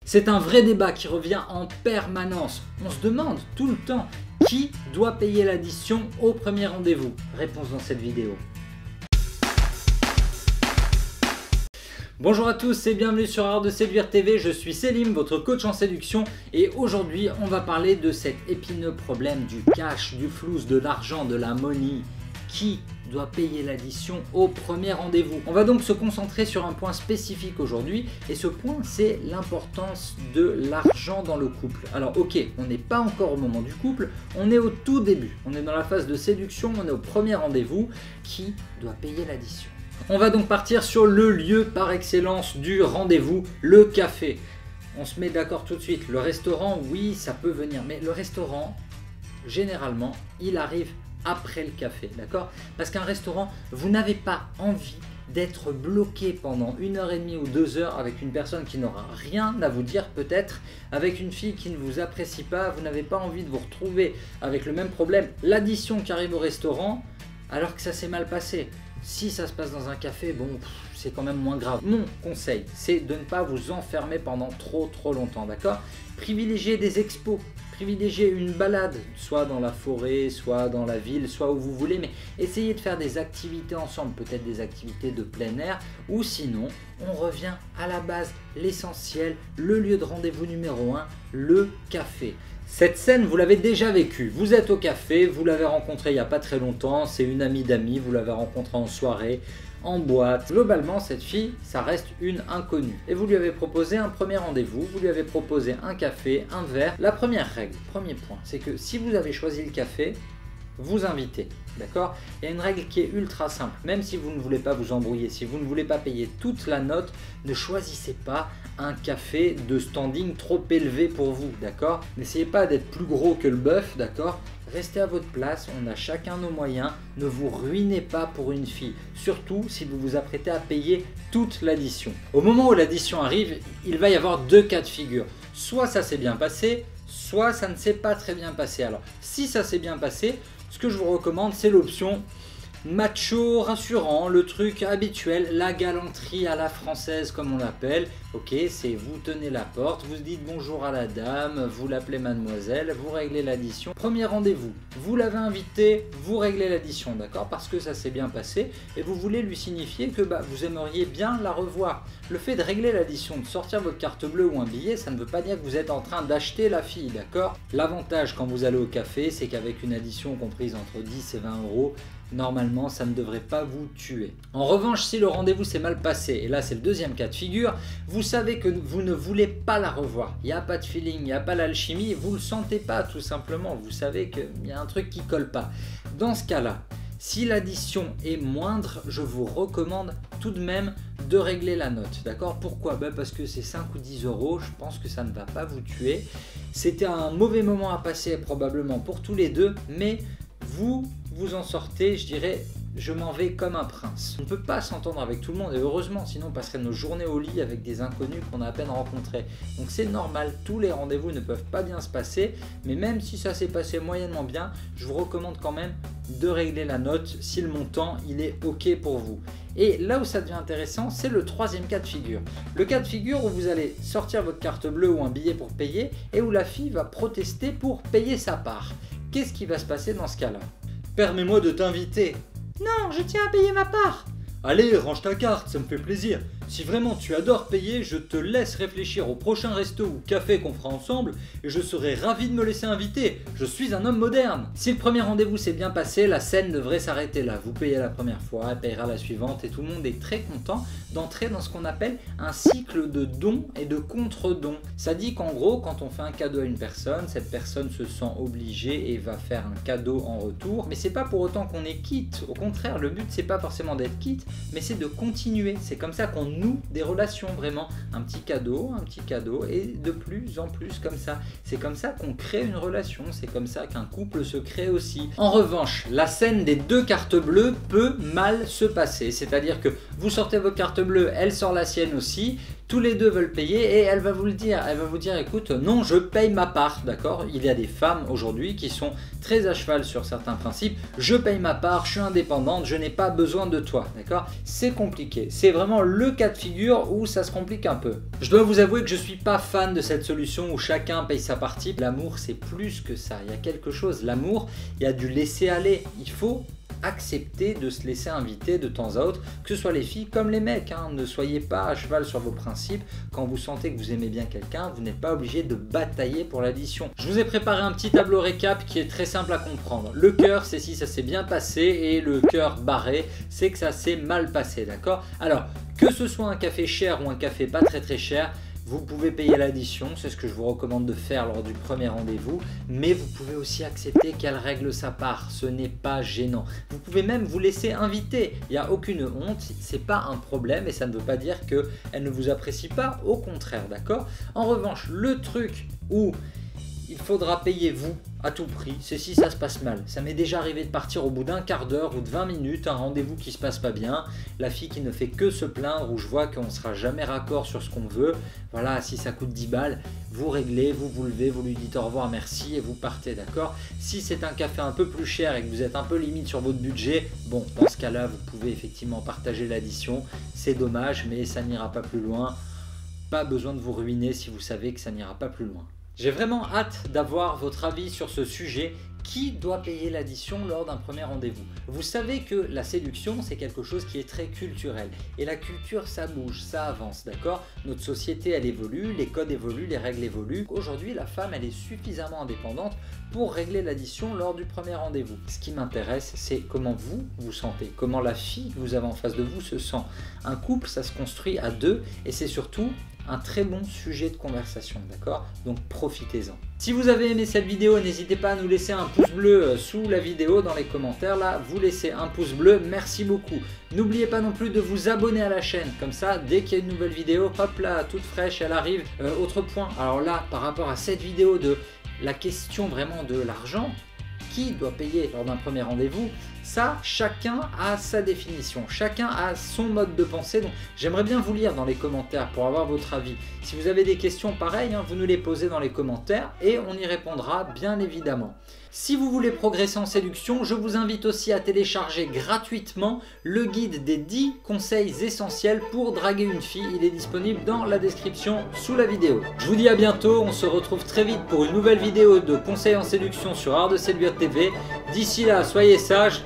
C'est un vrai débat qui revient en permanence. On se demande tout le temps qui doit payer l'addition au premier rendez-vous. Réponse dans cette vidéo. Bonjour à tous et bienvenue sur Art de Séduire TV, je suis Selim, votre coach en séduction et aujourd'hui on va parler de cet épineux problème du cash, du flouze, de l'argent, de la money. Qui doit payer l'addition au premier rendez-vous? On va donc se concentrer sur un point spécifique aujourd'hui et ce point c'est l'importance de l'argent dans le couple. Alors ok, on n'est pas encore au moment du couple, on est au tout début, on est dans la phase de séduction, on est au premier rendez-vous. Qui doit payer l'addition? On va donc partir sur le lieu par excellence du rendez-vous, le café. On se met d'accord tout de suite, le restaurant, oui, ça peut venir, mais le restaurant, généralement, il arrive après le café, d'accord? Parce qu'un restaurant, vous n'avez pas envie d'être bloqué pendant 1h30 ou 2 heures avec une personne qui n'aura rien à vous dire peut-être, avec une fille qui ne vous apprécie pas, vous n'avez pas envie de vous retrouver avec le même problème, l'addition qui arrive au restaurant, alors que ça s'est mal passé. Si ça se passe dans un café, bon, c'est quand même moins grave. Mon conseil, c'est de ne pas vous enfermer pendant trop longtemps, d'accord? Privilégiez des expos, privilégiez une balade, soit dans la forêt, soit dans la ville, soit où vous voulez, mais essayez de faire des activités ensemble, peut-être des activités de plein air, ou sinon, on revient à la base, l'essentiel, le lieu de rendez-vous numéro 1, le café. Cette scène, vous l'avez déjà vécue. Vous êtes au café, vous l'avez rencontré il n'y a pas très longtemps, c'est une amie d'amis, vous l'avez rencontrée en soirée, en boîte. Globalement, cette fille, ça reste une inconnue. Et vous lui avez proposé un premier rendez-vous, vous lui avez proposé un café, un verre. La première règle, premier point, c'est que si vous avez choisi le café, vous invitez, d'accord? Il y a une règle qui est ultra simple, même si vous ne voulez pas vous embrouiller, si vous ne voulez pas payer toute la note, ne choisissez pas un café de standing trop élevé pour vous, d'accord? N'essayez pas d'être plus gros que le bœuf, d'accord? Restez à votre place, on a chacun nos moyens, ne vous ruinez pas pour une fille, surtout si vous vous apprêtez à payer toute l'addition. Au moment où l'addition arrive, il va y avoir deux cas de figure, soit ça s'est bien passé, soit ça ne s'est pas très bien passé. Alors si ça s'est bien passé, ce que je vous recommande, c'est l'option macho rassurant, le truc habituel, la galanterie à la française comme on l'appelle. Ok, c'est vous tenez la porte, vous dites bonjour à la dame, vous l'appelez mademoiselle, vous réglez l'addition. Premier rendez-vous, vous l'avez invité, vous réglez l'addition, d'accord? Parce que ça s'est bien passé et vous voulez lui signifier que vous aimeriez bien la revoir. Le fait de régler l'addition, de sortir votre carte bleue ou un billet, ça ne veut pas dire que vous êtes en train d'acheter la fille, d'accord? L'avantage quand vous allez au café, c'est qu'avec une addition comprise entre 10 et 20 euros, normalement ça ne devrait pas vous tuer. En revanche, si le rendez-vous s'est mal passé, et là c'est le deuxième cas de figure, vous savez que vous ne voulez pas la revoir, il n'y a pas de feeling, il n'y a pas l'alchimie, vous ne le sentez pas tout simplement, vous savez qu'il y a un truc qui colle pas. Dans ce cas-là, si l'addition est moindre, je vous recommande tout de même de régler la note, d'accord? Pourquoi? Parce que c'est 5 ou 10 euros, je pense que ça ne va pas vous tuer. C'était un mauvais moment à passer probablement pour tous les deux, mais vous en sortez, je dirais, je m'en vais comme un prince. On ne peut pas s'entendre avec tout le monde et heureusement, sinon on passerait nos journées au lit avec des inconnus qu'on a à peine rencontrés. Donc c'est normal, tous les rendez-vous ne peuvent pas bien se passer, mais même si ça s'est passé moyennement bien, je vous recommande quand même de régler la note si le montant il est ok pour vous. Et là où ça devient intéressant, c'est le troisième cas de figure. Le cas de figure où vous allez sortir votre carte bleue ou un billet pour payer et où la fille va protester pour payer sa part. Qu'est-ce qui va se passer dans ce cas-là? Permets-moi de t'inviter. Non, je tiens à payer ma part. Allez, range ta carte, ça me fait plaisir. Si vraiment tu adores payer, je te laisse réfléchir au prochain resto ou café qu'on fera ensemble et je serai ravi de me laisser inviter. Je suis un homme moderne. Si le premier rendez-vous s'est bien passé, la scène devrait s'arrêter là. Vous payez la première fois, elle payera la suivante et tout le monde est très content d'entrer dans ce qu'on appelle un cycle de dons et de contre-dons. Ça dit qu'en gros, quand on fait un cadeau à une personne, cette personne se sent obligée et va faire un cadeau en retour. Mais c'est pas pour autant qu'on est quitte. Au contraire, le but c'est pas forcément d'être quitte, mais c'est de continuer. C'est comme ça qu'on noue des relations, vraiment un petit cadeau et de plus en plus comme ça. C'est comme ça qu'on crée une relation, c'est comme ça qu'un couple se crée aussi. En revanche, la scène des deux cartes bleues peut mal se passer, c'est-à-dire que vous sortez votre carte bleue, elle sort la sienne aussi. tous les deux veulent payer et elle va vous le dire. Elle va vous dire écoute, non, je paye ma part, d'accord? Il y a des femmes aujourd'hui qui sont très à cheval sur certains principes. Je paye ma part, je suis indépendante, je n'ai pas besoin de toi, d'accord? C'est compliqué. C'est vraiment le cas de figure où ça se complique un peu. Je dois vous avouer que je suis pas fan de cette solution où chacun paye sa partie. L'amour, c'est plus que ça. Il y a quelque chose. L'amour, il y a du laisser aller. Il faut accepter de se laisser inviter de temps à autre, que ce soit les filles comme les mecs, hein. Ne soyez pas à cheval sur vos principes. Quand vous sentez que vous aimez bien quelqu'un, vous n'êtes pas obligé de batailler pour l'addition. Je vous ai préparé un petit tableau récap qui est très simple à comprendre. Le cœur, c'est si ça s'est bien passé, et le cœur barré, c'est que ça s'est mal passé, d'accord? Alors, que ce soit un café cher ou un café pas très cher, vous pouvez payer l'addition, c'est ce que je vous recommande de faire lors du premier rendez-vous, mais vous pouvez aussi accepter qu'elle règle sa part, ce n'est pas gênant. Vous pouvez même vous laisser inviter, il n'y a aucune honte, c'est pas un problème et ça ne veut pas dire qu'elle ne vous apprécie pas, au contraire, d'accord? En revanche, le truc où il faudra payer vous à tout prix, c'est si ça se passe mal. Ça m'est déjà arrivé de partir au bout d'un quart d'heure ou de 20 minutes, un rendez-vous qui se passe pas bien, la fille qui ne fait que se plaindre, où je vois qu'on ne sera jamais raccord sur ce qu'on veut. Voilà, si ça coûte 10 balles, vous réglez, vous vous levez, vous lui dites au revoir, merci et vous partez, d'accord? Si c'est un café un peu plus cher et que vous êtes un peu limite sur votre budget, bon, dans ce cas-là, vous pouvez effectivement partager l'addition. C'est dommage, mais ça n'ira pas plus loin. Pas besoin de vous ruiner si vous savez que ça n'ira pas plus loin. J'ai vraiment hâte d'avoir votre avis sur ce sujet. Qui doit payer l'addition lors d'un premier rendez-vous? Vous savez que la séduction, c'est quelque chose qui est très culturel. Et la culture, ça bouge, ça avance, d'accord? Notre société, elle évolue, les codes évoluent, les règles évoluent. Aujourd'hui, la femme, elle est suffisamment indépendante pour régler l'addition lors du premier rendez-vous. Ce qui m'intéresse, c'est comment vous vous sentez, comment la fille que vous avez en face de vous se sent. Un couple, ça se construit à deux et c'est surtout un très bon sujet de conversation, d'accord? Donc profitez-en. Si vous avez aimé cette vidéo, n'hésitez pas à nous laisser un pouce bleu sous la vidéo dans les commentaires. Là, vous laissez un pouce bleu, merci beaucoup. N'oubliez pas non plus de vous abonner à la chaîne, comme ça, dès qu'il y a une nouvelle vidéo, hop là, toute fraîche, elle arrive. Autre point, alors là, par rapport à cette vidéo de la question vraiment de l'argent, qui doit payer lors d'un premier rendez-vous, ça, chacun a sa définition, chacun a son mode de pensée. Donc j'aimerais bien vous lire dans les commentaires pour avoir votre avis. Si vous avez des questions pareilles, hein, vous nous les posez dans les commentaires et on y répondra bien évidemment. Si vous voulez progresser en séduction, je vous invite aussi à télécharger gratuitement le guide des 10 conseils essentiels pour draguer une fille. Il est disponible dans la description sous la vidéo. Je vous dis à bientôt, on se retrouve très vite pour une nouvelle vidéo de conseils en séduction sur Art de Séduire TV. D'ici là, soyez sages